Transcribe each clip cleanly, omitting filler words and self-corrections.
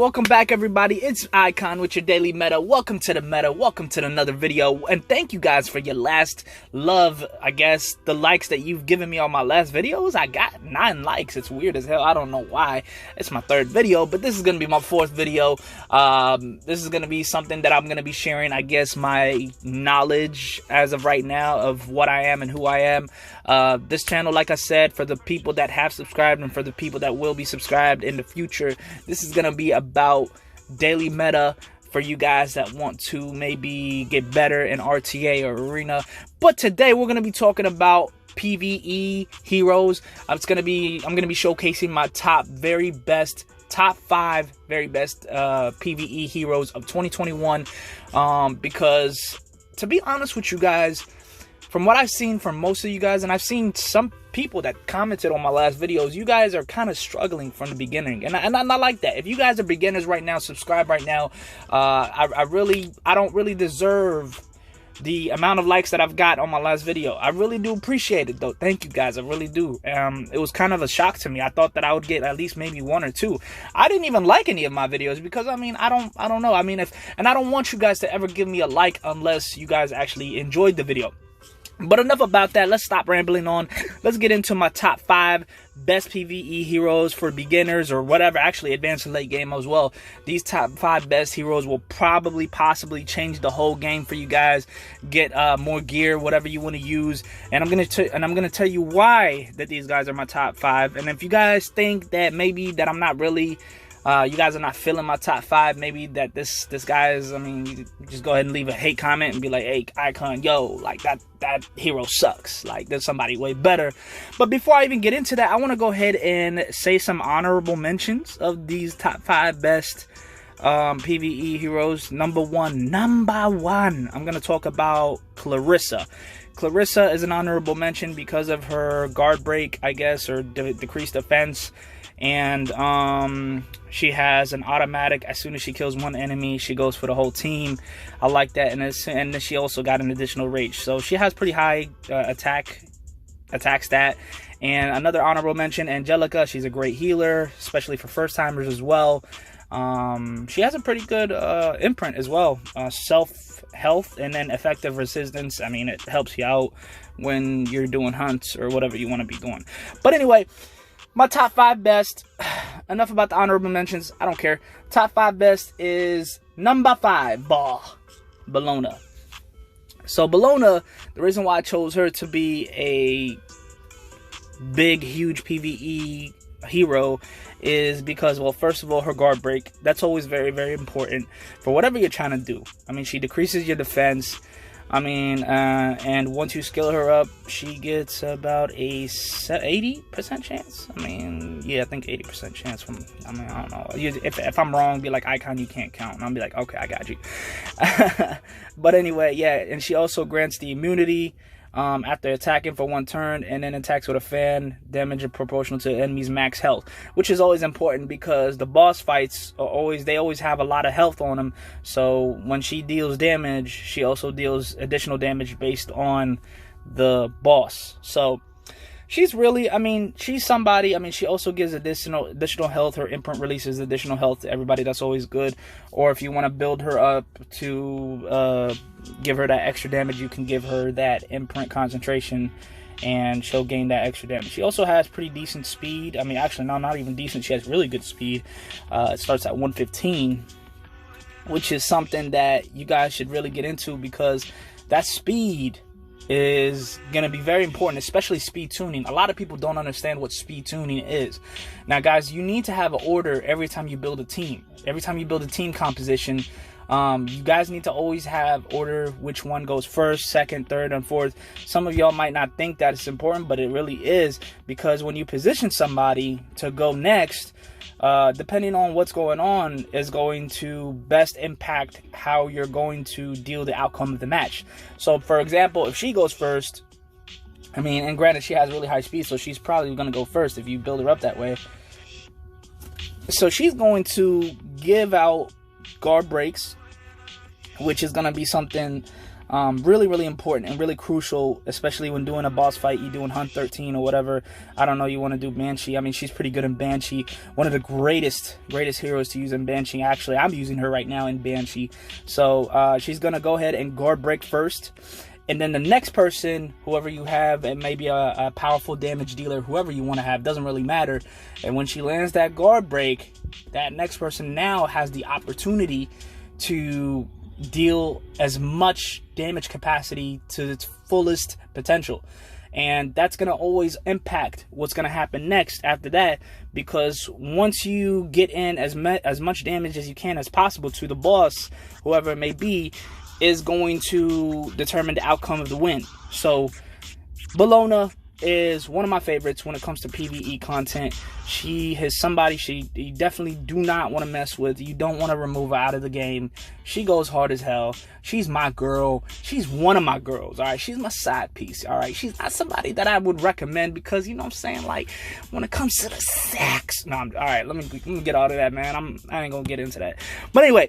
welcome back everybody. It's Icon with your daily meta. Welcome to the meta. Welcome to another video. And thank you guys for your last love, I guess, the likes that you've given me on my last videos. I got 9 likes. It's weird as hell. I don't know why. It's my 3rd video, but this is going to be my 4th video. This is going to be something that I'm going to be sharing, I guess, my knowledge as of right now of what I am and who I am. This channel, like I said, for the people that have subscribed and for the people that will be subscribed in the future, this is going to be about daily meta for you guys that want to maybe get better in RTA or Arena. But today we're going to be talking about PVE heroes. I'm going to be showcasing my top 5 very best PVE heroes of 2021, because to be honest with you guys, from what I've seen from most of you guys, and I've seen some people that commented on my last videos, you guys are kind of struggling from the beginning, and I'm not like that. If you guys are beginners right now, subscribe right now. I don't really deserve the amount of likes that I've got on my last video. I really do appreciate it though. Thank you guys, I really do. It was kind of a shock to me. I thought that I would get at least maybe 1 or 2. I didn't even like any of my videos because I mean I don't know. I mean, and I don't want you guys to ever give me a like unless you guys actually enjoyed the video. But enough about that. Let's stop rambling on. Let's get into my top 5 best PvE heroes for beginners or whatever. Actually, advanced and late game as well. These top 5 best heroes will possibly change the whole game for you guys. Get more gear, whatever you want to use. And I'm gonna tell you why that these guys are my top 5. And if you guys think that maybe that I'm not really, you guys are not feeling my top 5, maybe that this guy is, I mean, you just go ahead and leave a hate comment and be like, hey, Icon, yo, like that hero sucks. Like, there's somebody way better. But before I even get into that, I want to go ahead and say some honorable mentions of these top 5 best PvE heroes. Number one, I'm going to talk about Clarissa. Clarissa is an honorable mention because of her guard break, I guess, or decreased defense. And she has an automatic, as soon as she kills one enemy, she goes for the whole team. I like that. And she also got an additional rage, so she has pretty high attack stat. And another honorable mention, Angelica. She's a great healer, especially for first timers as well. She has a pretty good imprint as well, self health and then effective resistance. I mean, it helps you out when you're doing hunts or whatever you want to be doing. But anyway, my top 5 best, enough about the honorable mentions, I don't care. Top 5 best is number 5, Bellona. So Bellona, the reason why I chose her to be a big, huge PvE hero is because, well, first of all, her guard break. That's always very, very important for whatever you're trying to do. I mean, she decreases your defense. I mean, and once you skill her up, she gets about a 80% chance. I mean, yeah, I think 80% chance from, I mean, I don't know. If I'm wrong, be like, Icon, you can't count. And I'll be like, okay, I got you. But anyway, yeah, and she also grants the immunity after attacking for 1 turn, and then attacks with a fan, damage proportional to the enemy's max health, which is always important because the boss fights are always have a lot of health on them. So when she deals damage, she also deals additional damage based on the boss. So she's really, I mean, she's somebody. I mean, she also gives additional health. Her imprint releases additional health to everybody. That's always good. Or if you want to build her up to give her that extra damage, you can give her that imprint concentration and she'll gain that extra damage. She also has pretty decent speed. I mean, actually, no, not even decent. She has really good speed. It starts at 115, which is something that you guys should really get into because that speed is going to be very important, especially speed tuning. A lot of people don't understand what speed tuning is. Now, guys, you need to have an order every time you build a team. Every time you build a team composition, you guys need to always have order which one goes first, second, third, and fourth. Some of y'all might not think that it's important, but it really is, because when you position somebody to go next, depending on what's going on, is going to best impact how you're going to deal the outcome of the match. So, for example, if she goes first, I mean, and granted, she has really high speed, so she's probably going to go first if you build her up that way. So she's going to give out guard breaks, which is going to be something Really, really important and really crucial, especially when doing a boss fight. You doing Hunt 13 or whatever. I don't know, you want to do Banshee. I mean, she's pretty good in Banshee. One of the greatest heroes to use in Banshee. Actually, I'm using her right now in Banshee. So she's going to go ahead and guard break first. And then the next person, whoever you have, and maybe a powerful damage dealer, whoever you want to have, doesn't really matter. And when she lands that guard break, that next person now has the opportunity to deal as much damage capacity to its fullest potential. And that's going to always impact what's going to happen next after that, because once you get in as much damage as you can as possible to the boss, whoever it may be, is going to determine the outcome of the win. So Bellona is one of my favorites when it comes to PvE content. She is somebody you definitely do not want to mess with. You don't want to remove her out of the game. She goes hard as hell. She's my girl. She's one of my girls, all right? She's my side piece, all right? She's not somebody that I would recommend because, you know what I'm saying, like, when it comes to the sex. No, all right, let me get all of that, man. I ain't going to get into that. But anyway,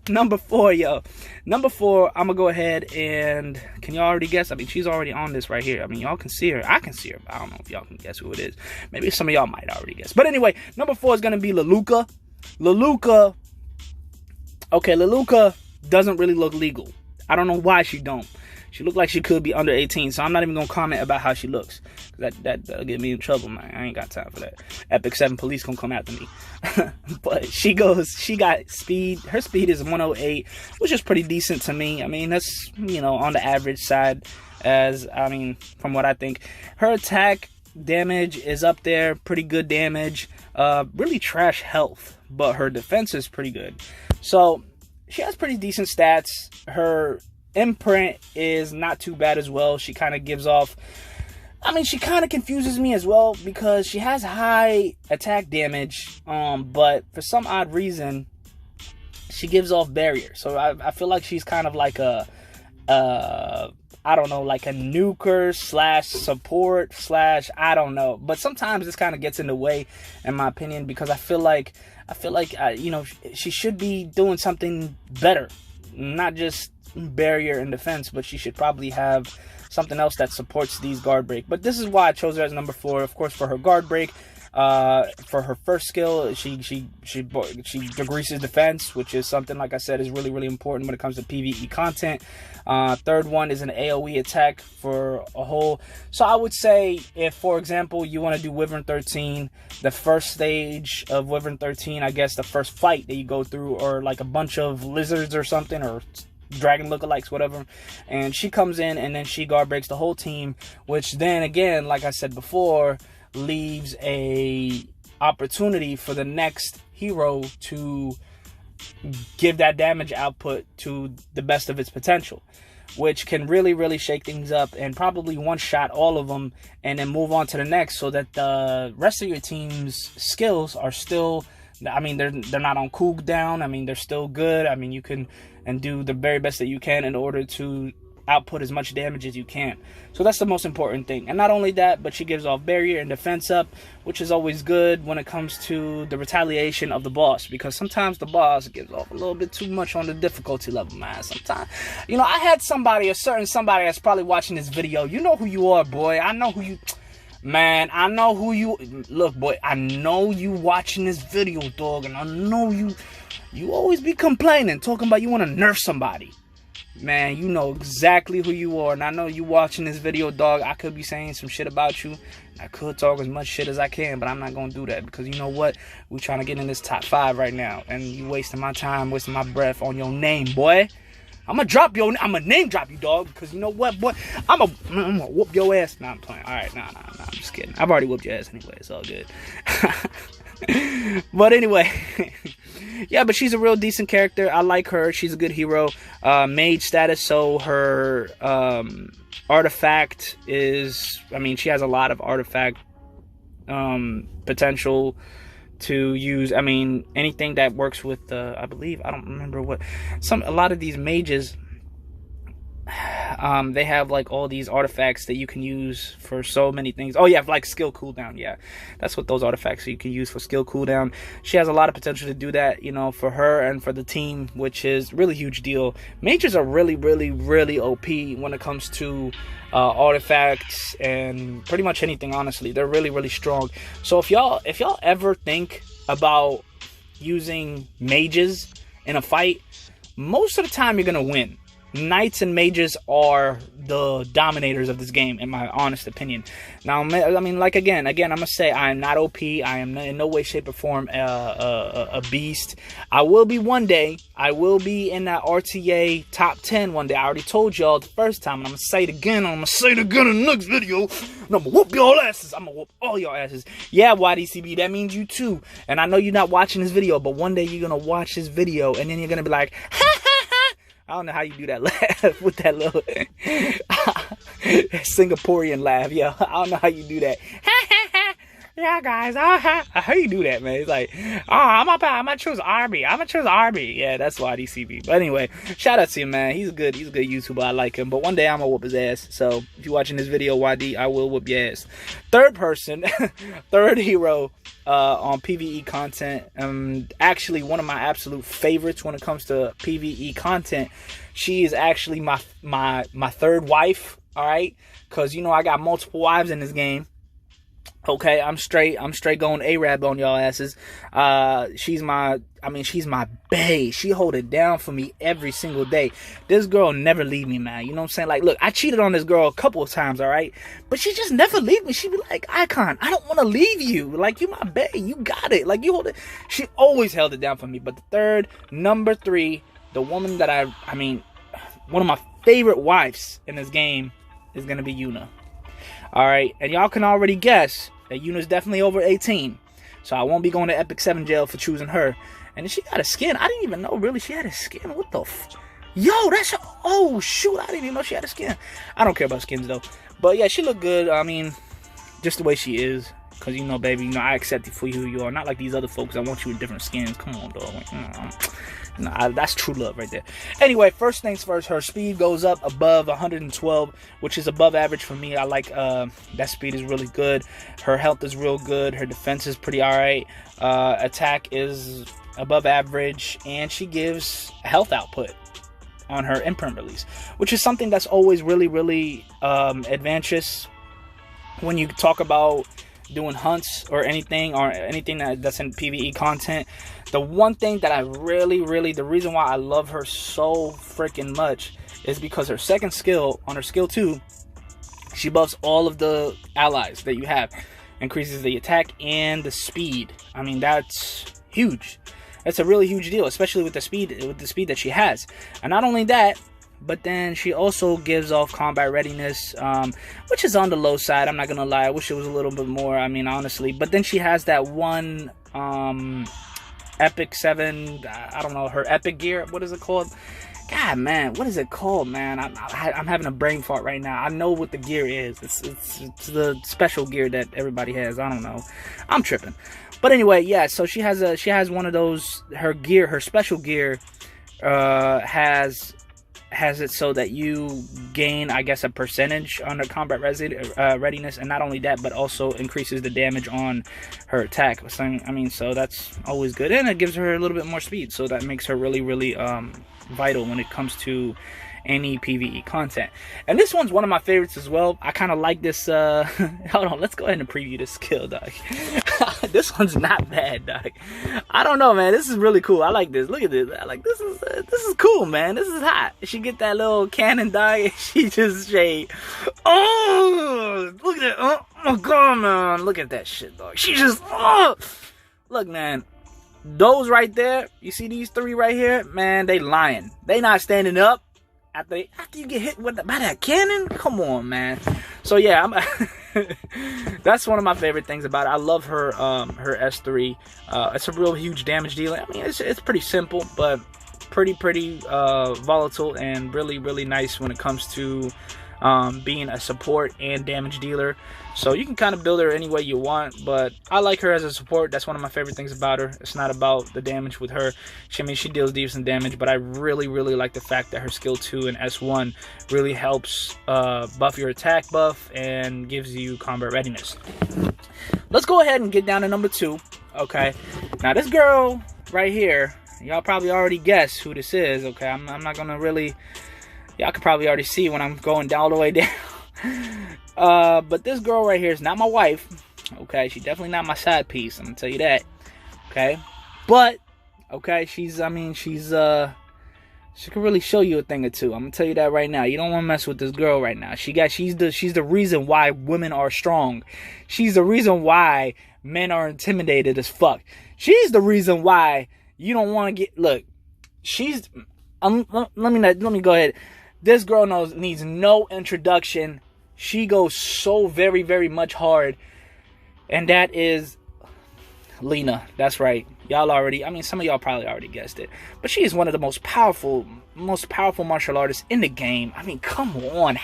number 4, yo. Number 4, I'm going to go ahead and, can y'all already guess? I mean, she's already on this right here. I mean, y'all can see her. I can see her. I don't know if y'all can guess who it is. Maybe some of y'all might already guess. But anyway, number 4 is going to be Laluca. Laluca doesn't really look legal. I don't know why she don't. She look like she could be under 18, so I'm not even going to comment about how she looks. That'll get me in trouble, man. I ain't got time for that. Epic 7 police gonna come after me. But she got speed. Her speed is 108, which is pretty decent to me. I mean, that's, you know, on the average side, from what I think. Her attack damage is up there, pretty good damage. Really trash health, but her defense is pretty good. So she has pretty decent stats. Her imprint is not too bad as well. She kind of gives off, she kind of confuses me as well because she has high attack damage, but for some odd reason she gives off barrier. So I feel like she's kind of like a I don't know, like a nuker / support / I don't know. But sometimes this kind of gets in the way, in my opinion, because I feel like she should be doing something better, not just barrier and defense, but she should probably have something else that supports these guard break. But this is why I chose her as number 4, of course, for her guard break. For her first skill, she decreases defense, which is something, like I said, is really, really important when it comes to PvE content. Third one is an AoE attack for a whole. So I would say, if, for example, you want to do Wyvern 13, the first stage of Wyvern 13, I guess the first fight that you go through, or like a bunch of lizards or something, or dragon lookalikes, whatever, and she comes in and then she guard breaks the whole team, which then again, like I said before, leaves a opportunity for the next hero to give that damage output to the best of its potential, which can really, really shake things up and probably one-shot all of them and then move on to the next, so that the rest of your team's skills are still, they're not on cooldown. They're still good. You can and do the very best that you can in order to output as much damage as you can. So that's the most important thing. And not only that, but she gives off barrier and defense up, which is always good when it comes to the retaliation of the boss, because sometimes the boss gives off a little bit too much on the difficulty level, man. Sometimes, I had a certain somebody that's probably watching this video. You know who you are, boy. I know who you... Man, I know who you... Look, boy, I know you watching this video, dog, and I know you always be complaining, talking about you want to nerf somebody. Man, you know exactly who you are, and I know you watching this video, dog. I could be saying some shit about you. I could talk as much shit as I can, but I'm not going to do that, because you know what? We're trying to get in this top 5 right now, and you wasting my time, wasting my breath on your name, boy. I'm gonna name drop you, dog, because you know what, boy? I'm gonna whoop your ass. Nah, I'm playing. All right, nah, I'm just kidding. I've already whooped your ass anyway. It's all good. But anyway, yeah, but she's a real decent character. I like her. She's a good hero. Mage status, so her artifact is, she has a lot of artifact potential to use. Anything that works with I believe, I don't remember what, a lot of these mages, they have like all these artifacts that you can use for so many things. Oh yeah, like skill cooldown. Yeah, that's what those artifacts you can use for skill cooldown. She has a lot of potential to do that, you know, for her and for the team, which is really huge deal. Mages are really OP when it comes to artifacts and pretty much anything. Honestly, they're really strong. So if y'all ever think about using mages in a fight, most of the time you're gonna win. Knights and mages are the dominators of this game, in my honest opinion. Now, I mean, like, again, I'm gonna say I am not OP. I am in no way, shape, or form a beast. I will be one day. I will be in that RTA top 10 one day. I already told y'all the first time, and I'm gonna say it again. I'm gonna say it again in the next video. And I'm gonna whoop y'all asses. I'm gonna whoop all y'all asses. Yeah, YDCB, that means you too. And I know you're not watching this video, but one day you're gonna watch this video, and then you're gonna be like, ha! I don't know how you do that laugh with that little Singaporean laugh. Yeah, I don't know how you do that. Yeah, guys, how you do that, man? It's like, I'm gonna choose RB. I'm gonna choose RB. Yeah, that's why DCB. But anyway, shout out to him, man. He's a good YouTuber. I like him. But one day I'm gonna whoop his ass. So if you're watching this video, YD, I will whoop your ass. Third person, third hero on PVE content. Actually, one of my absolute favorites when it comes to PVE content. She is actually my third wife. All right, because you know I got multiple wives in this game. Okay, I'm straight going Arab on y'all asses. She's my bae. She hold it down for me every single day. This girl never leave me, man. You know what I'm saying? Like, look, I cheated on this girl a couple of times, all right? But she just never leave me. She be like, Icon, I don't want to leave you. Like, you my bae. You got it. Like, you hold it. She always held it down for me. But the third, number 3, the woman that I mean, one of my favorite wives in this game is going to be Yuna. Alright, and y'all can already guess that Yuna's definitely over 18. So I won't be going to Epic 7 jail for choosing her. And she got a skin. I didn't even know, really, she had a skin. What the Yo, that's... Oh, shoot, I didn't even know she had a skin. I don't care about skins, though. But, yeah, she looked good. I mean, just the way she is. Because, you know, baby, you know, I accept you for who you are. Not like these other folks. I want you in different skins. Come on, dog. Nah, that's true love right there. Anyway, first things first, her speed goes up above 112, which is above average for me. I like that speed is really good. Her health is real good. Her defense is pretty alright. Attack is above average, and she gives health output on her imprint release, which is something that's always really advantageous when you talk about doing hunts or anything that's in PvE content. The one thing that I really, the reason why I love her so freaking much is because her second skill, on her skill 2, she buffs all of the allies that you have, increases the attack and the speed. I mean, that's huge. That's a really huge deal, especially with the speed that she has. And not only that, but then she also gives off combat readiness, which is on the low side. I'm not gonna lie, I wish it was a little bit more, I mean, honestly. But then she has that one Epic 7, I don't know, her epic gear, what is it called? God, man, what is it called, man? I'm having a brain fart right now. I know what the gear is. It's the special gear that everybody has. I don't know. I'm tripping. But anyway, yeah, so she has one of those, her gear, her special gear has it so that you gain, I guess, a percentage on her combat readiness, and not only that, but also increases the damage on her attack. So, I mean, so that's always good, and it gives her a little bit more speed, so that makes her really vital when it comes to any PvE content. And this one's one of my favorites as well. I kind of like this. Hold on, let's go ahead and preview this skill, dog. This one's not bad, dog. I don't know, man. This is really cool. I like this. Look at this. I like this is cool, man. This is hot. She get that little cannon, dog, and she just shade. Oh, look at that. Oh my god, man. Look at that shit, dog. She just look, man. Those right there, you see these 3 right here, man, they lying. They not standing up after you get hit by that cannon. Come on, man. So yeah, that's one of my favorite things about it. I love her her S3. It's a real huge damage dealer. I mean, it's pretty simple, but pretty volatile, and really nice when it comes to being a support and damage dealer. So you can kind of build her any way you want, but I like her as a support. That's one of my favorite things about her. It's not about the damage with her. I mean, she deals decent damage, but I really like the fact that her skill 2 and S1 really helps buff your attack buff and gives you combat readiness. Let's go ahead and get down to number 2. Okay, now this girl right here, y'all probably already guessed who this is. Okay, I'm not gonna really, y'all can probably already see when I'm going down all the way down. But this girl right here is not my wife. Okay, she's definitely not my side piece, I'm gonna tell you that. Okay, but okay, she's she can really show you a thing or two. I'm gonna tell you that right now. You don't want to mess with this girl right now. She's the reason why women are strong. She's the reason why men are intimidated as fuck. She's the reason why you don't want to get. Look, she's. Let me go ahead. This girl needs no introduction. She goes so very much hard, and that is Lena. That's right. Y'all already, I mean, some of y'all probably already guessed it, but she is one of the most powerful martial artists in the game. I mean, come on.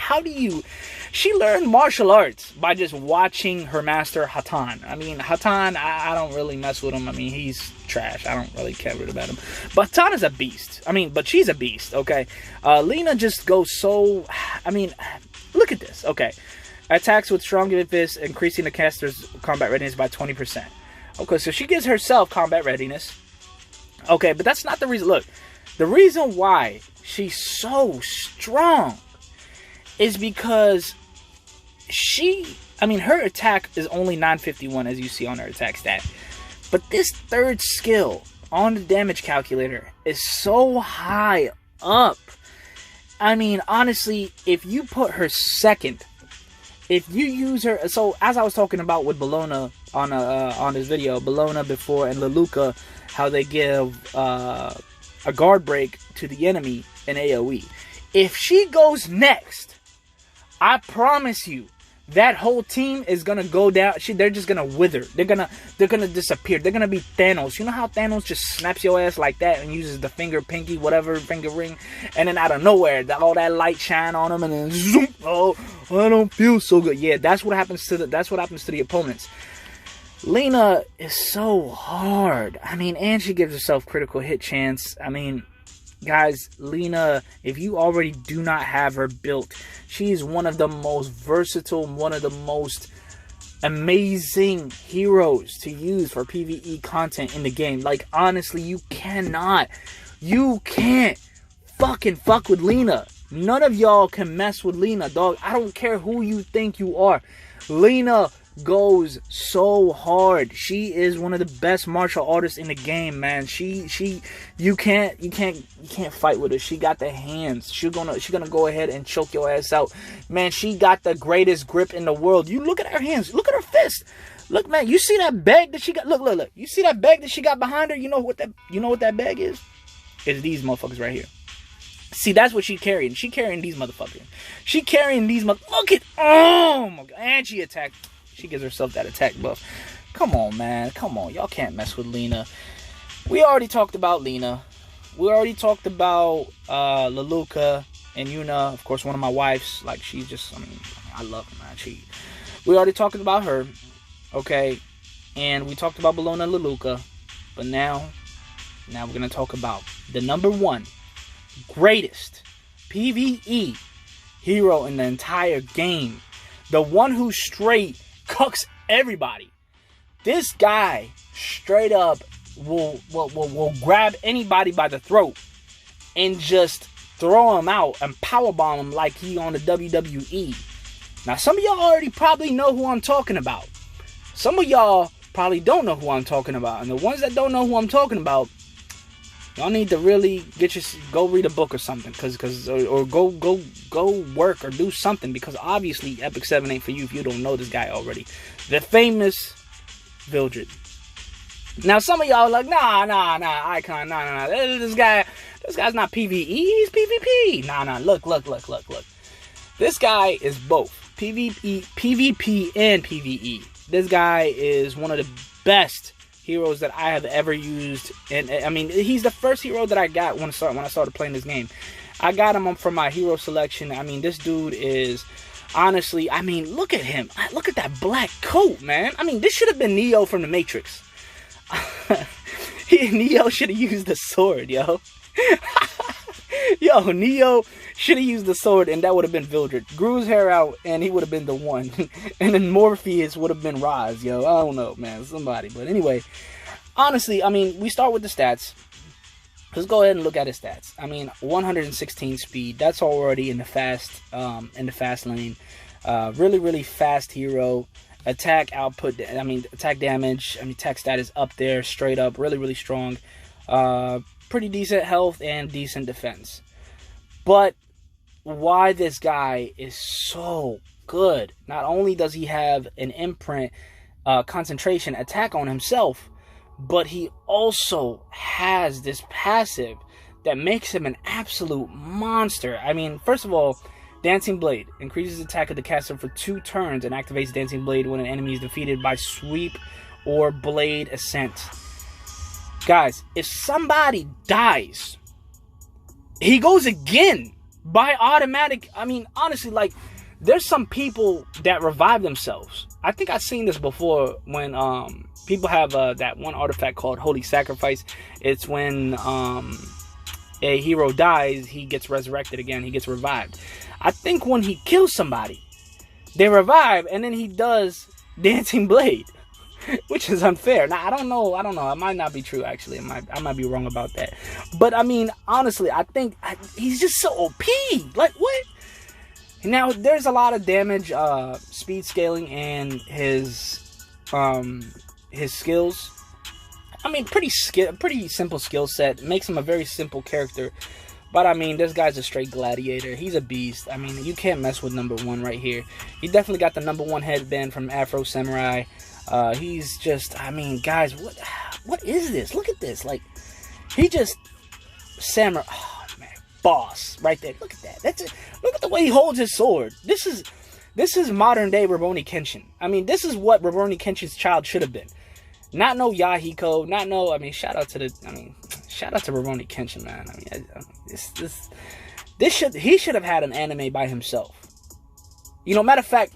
She learned martial arts by just watching her master Hatan. I mean, Hatan, I don't really mess with him. I mean, he's trash. I don't really care about him. But Hatan is a beast. I mean, but she's a beast, okay? Lena just goes so, I mean, look at this, okay? Attacks with strong given fist, increasing the caster's combat readiness by 20%. Okay, so she gives herself combat readiness. Okay, but that's not the reason. Look, the reason why she's so strong is because her attack is only 951, as you see on her attack stat. But this third skill on the damage calculator is so high up. I mean, honestly, if you put her second, if you use her, so as I was talking about with Bellona on this video, Bellona before and Laluca, how they give a guard break to the enemy in AoE. If she goes next, I promise you, that whole team is gonna go down. They're just gonna wither. They're gonna disappear. They're gonna be Thanos. You know how Thanos just snaps your ass like that and uses the finger, pinky, whatever, finger ring, and then out of nowhere, all that light shine on them, and then zoom. Oh, I don't feel so good. Yeah, that's what happens to the opponents. Lena is so hard. I mean, and she gives herself critical hit chance. I mean, guys, Lena, if you already do not have her built, she is one of the most versatile, one of the most amazing heroes to use for PvE content in the game. Like, honestly, you can't fucking fuck with Lena. None of y'all can mess with Lena, dog. I don't care who you think you are. Lena goes so hard. She is one of the best martial artists in the game, man. You can't fight with her. She got the hands. She's gonna go ahead and choke your ass out, man. She got the greatest grip in the world. You look at her hands. Look at her fist. Look, man. You see that bag that she got? Look. You see that bag that she got behind her? You know what that bag is? It's these motherfuckers right here. See, that's what she carrying. She carrying these motherfuckers. She carrying these Look at, oh my god. And she attacked. She gives herself that attack buff. Come on, man. Come on. Y'all can't mess with Lena. We already talked about Lena. We already talked about Laluca and Yuna. Of course, one of my wives. Like, she's just, I mean, I love her, man. We already talked about her. Okay. And we talked about Bellona and Laluca. But now we're going to talk about the number 1 greatest PvE hero in the entire game. The one who straight cooks everybody. This guy straight up will grab anybody by the throat and just throw him out and powerbomb him like he on the WWE. Now, some of y'all already probably know who I'm talking about. Some of y'all probably don't know who I'm talking about. And the ones that don't know who I'm talking about, y'all need to really go read a book or something, or go work or do something, because obviously Epic 7 ain't for you if you don't know this guy already. The famous Vildred. Now some of y'all are like, nah, Icon, nah. This guy's not PvE, he's PvP. Nah, look. This guy is both PvP and PvE. This guy is one of the best heroes that I have ever used, and I mean, he's the first hero that I got when I started playing this game. I got him for my hero selection. I mean, this dude is, honestly, I mean, look at him. Look at that black coat, man. I mean, this should have been Neo from the Matrix. Neo should have used the sword, yo. Yo, Neo should have used the sword, and that would have been Vildred. Grew his hair out, and he would have been the one. And then Morpheus would have been Roz, yo. I don't know, man. Somebody. But anyway, honestly, I mean, we start with the stats. Let's go ahead and look at his stats. I mean, 116 speed. That's already in the fast lane. Really, really fast hero. Attack output. I mean, attack damage. I mean, attack stat is up there, straight up. Really, really strong. Pretty decent health and decent defense. But why this guy is so good? Not only does he have an imprint, concentration attack on himself, but he also has this passive that makes him an absolute monster. I mean, first of all, Dancing Blade increases attack of the caster for 2 turns and activates Dancing Blade when an enemy is defeated by sweep or blade ascent. Guys, if somebody dies, he goes again by automatic. I mean, honestly, like, there's some people that revive themselves. I think I've seen this before when people have that one artifact called Holy Sacrifice. It's when a hero dies, he gets resurrected again. He gets revived. I think when he kills somebody, they revive, and then he does Dancing Blade, which is unfair. Now, I don't know. It might not be true, actually. I might be wrong about that. But, I mean, honestly, I think he's just so OP. Like, what? Now, there's a lot of damage, speed scaling in his skills. I mean, pretty simple skill set. Makes him a very simple character. But, I mean, this guy's a straight gladiator. He's a beast. I mean, you can't mess with #1 right here. He definitely got the #1 headband from Afro Samurai. He's just, I mean, guys, what is this? Look at this. Like, he just, samurai, oh, man, boss, right there. Look at that. That's it. Look at the way he holds his sword. This is modern day Rurouni Kenshin. I mean, this is what Rurouni Kenshin's child should have been. Not no Yahiko, not no, I mean, shout out to Rurouni Kenshin, man. I mean, he should have had an anime by himself. You know, matter of fact,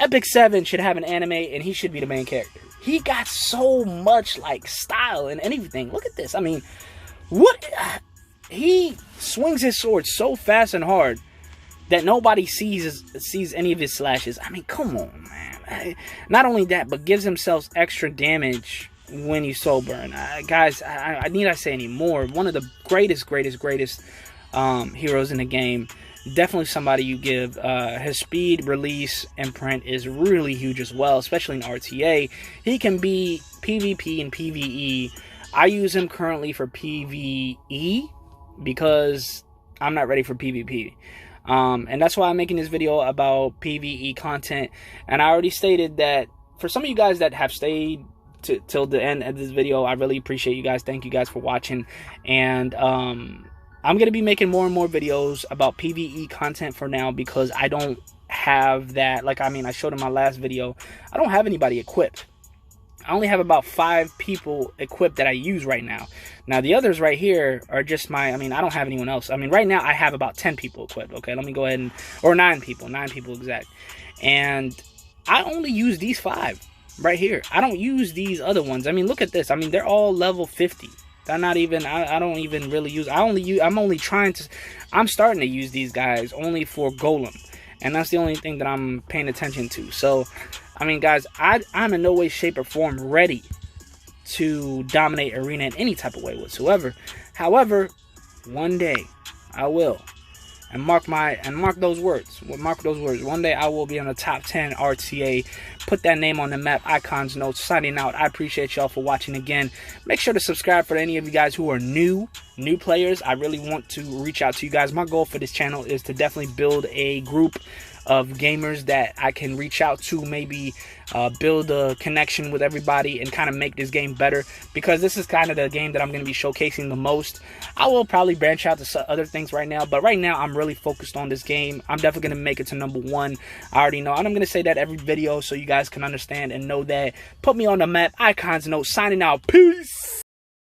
Epic 7 should have an anime, and he should be the main character. He got so much, like, style and anything. Look at this. I mean, what? He swings his sword so fast and hard that nobody sees any of his slashes. I mean, come on, man. Not only that, but gives himself extra damage when you soul burn. Guys, I need not say any more. One of the greatest heroes in the game. Definitely somebody you give. His speed, release, imprint is really huge as well, especially in RTA. He can be PvP and PVE. I use him currently for PvE because I'm not ready for PvP. And that's why I'm making this video about PvE content. And I already stated that for some of you guys that have stayed till the end of this video, I really appreciate you guys. Thank you guys for watching. And I'm going to be making more and more videos about PvE content for now because I don't have that. Like, I mean, I showed in my last video, I don't have anybody equipped. I only have about 5 people equipped that I use right now. Now, the others right here are just I don't have anyone else. I mean, right now I have about 10 people equipped, okay? Let me go ahead or 9 people exact. And I only use these 5 right here. I don't use these other ones. I mean, look at this. I mean, they're all level 50. They're not even, I don't even really use, I'm starting to use these guys only for Golem. And that's the only thing that I'm paying attention to. So, I mean, guys, I'm in no way, shape, or form ready to dominate Arena in any type of way whatsoever. However, one day I will. And mark those words. One day I will be on the top 10 RTA. Put that name on the map. Icons notes. Signing out. I appreciate y'all for watching again. Make sure to subscribe for any of you guys who are new players. I really want to reach out to you guys. My goal for this channel is to definitely build a group of gamers that I can reach out to, maybe build a connection with everybody and kind of make this game better, because this is kind of the game that I'm going to be showcasing the most. I will probably branch out to other things right now, but right now I'm really focused on this game. I'm definitely going to make it to #1. I already know, and I'm going to say that every video so you guys can understand and know that. Put me on the map. Icons note. Signing out. Peace.